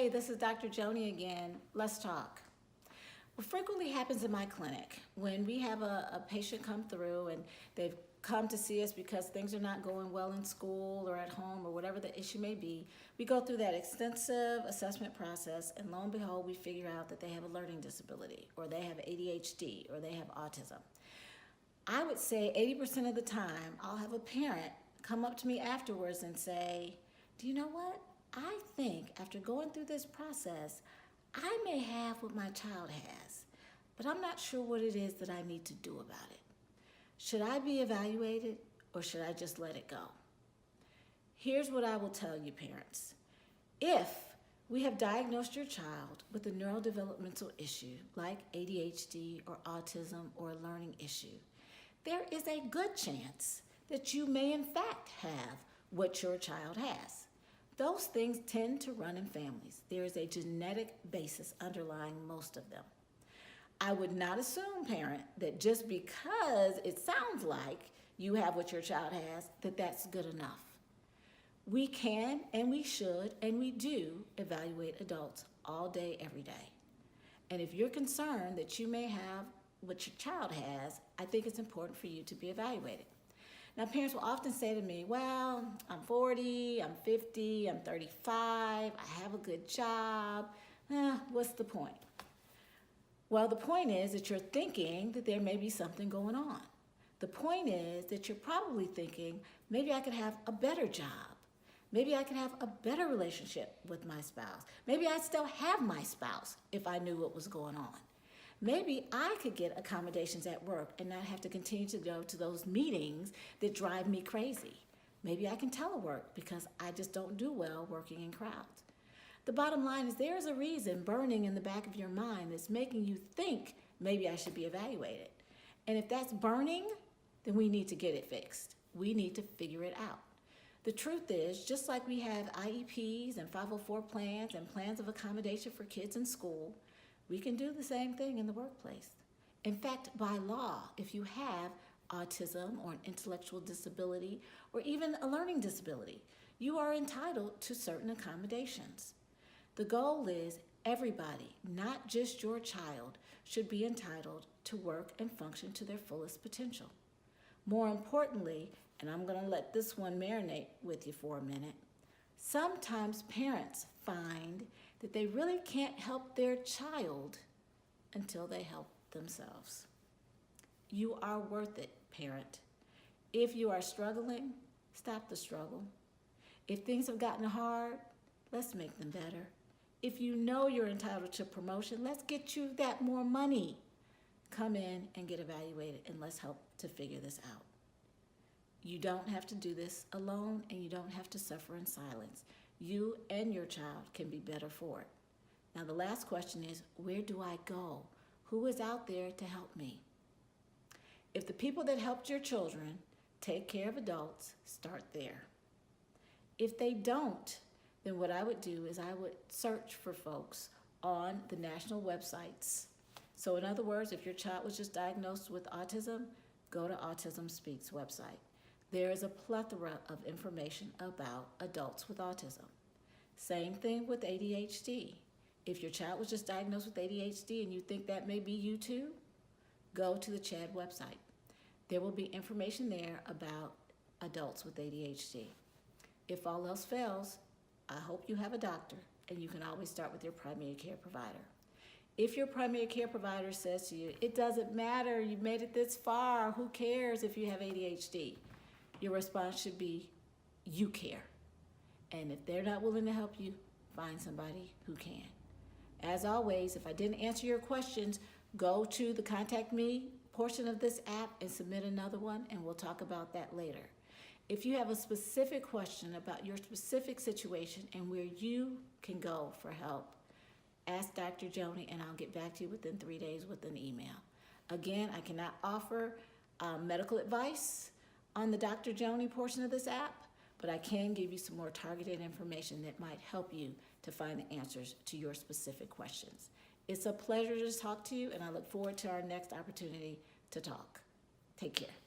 Hey, this is Dr. Joni again. Let's talk. What frequently happens in my clinic when we have a patient come through and they've come to see us because things are not going well in school or at home or whatever the issue may be, we go through that extensive assessment process and lo and behold, we figure out that they have a learning disability or they have ADHD or they have autism. I would say 80% of the time, I'll have a parent come up to me afterwards and say, do you know what? I think after going through this process, I may have what my child has, but I'm not sure what it is that I need to do about it. Should I be evaluated or should I just let it go? Here's what I will tell you, parents. If we have diagnosed your child with a neurodevelopmental issue like ADHD or autism or a learning issue, there is a good chance that you may in fact have what your child has. Those things tend to run in families. There is a genetic basis underlying most of them. I would not assume, parent, that just because it sounds like you have what your child has, that that's good enough. We can and we should and we do evaluate adults all day, every day. And if you're concerned that you may have what your child has, I think it's important for you to be evaluated. Now, parents will often say to me, well, I'm 40, I'm 50, I'm 35, I have a good job. What's the point? Well, the point is that you're thinking that there may be something going on. The point is that you're probably thinking, maybe I could have a better job. Maybe I could have a better relationship with my spouse. Maybe I'd still have my spouse if I knew what was going on. Maybe I could get accommodations at work and not have to continue to go to those meetings that drive me crazy. Maybe I can telework because I just don't do well working in crowds. The bottom line is there's a reason burning in the back of your mind that's making you think maybe I should be evaluated. And if that's burning, then we need to get it fixed. We need to figure it out. The truth is, just like we have IEPs and 504 plans and plans of accommodation for kids in school, we can do the same thing in the workplace. In fact, by law, if you have autism or an intellectual disability or even a learning disability, you are entitled to certain accommodations. The goal is everybody, not just your child, should be entitled to work and function to their fullest potential. More importantly, and I'm going to let this one marinate with you for a minute, sometimes parents find that they really can't help their child until they help themselves. You are worth it, parent. If you are struggling, stop the struggle. If things have gotten hard, let's make them better. If you know you're entitled to promotion, let's get you that more money. Come in and get evaluated and let's help to figure this out. You don't have to do this alone and you don't have to suffer in silence. You and your child can be better for it. Now the last question is, where do I go? Who is out there to help me? If the people that helped your children take care of adults, start there. If they don't, then what I would do is I would search for folks on the national websites. So in other words, if your child was just diagnosed with autism, go to Autism Speaks website. There is a plethora of information about adults with autism. Same thing with ADHD. If your child was just diagnosed with ADHD and you think that may be you too, go to the CHADD website. There will be information there about adults with ADHD. If all else fails, I hope you have a doctor and you can always start with your primary care provider. If your primary care provider says to you, it doesn't matter, you've made it this far, who cares if you have ADHD? Your response should be, you care. And if they're not willing to help you, find somebody who can. As always, if I didn't answer your questions, go to the Contact Me portion of this app and submit another one, and we'll talk about that later. If you have a specific question about your specific situation and where you can go for help, ask Dr. Joni and I'll get back to you within 3 days with an email. Again, I cannot offer medical advice on the Dr. Joni portion of this app, but I can give you some more targeted information that might help you to find the answers to your specific questions. It's a pleasure to talk to you, and I look forward to our next opportunity to talk. Take care.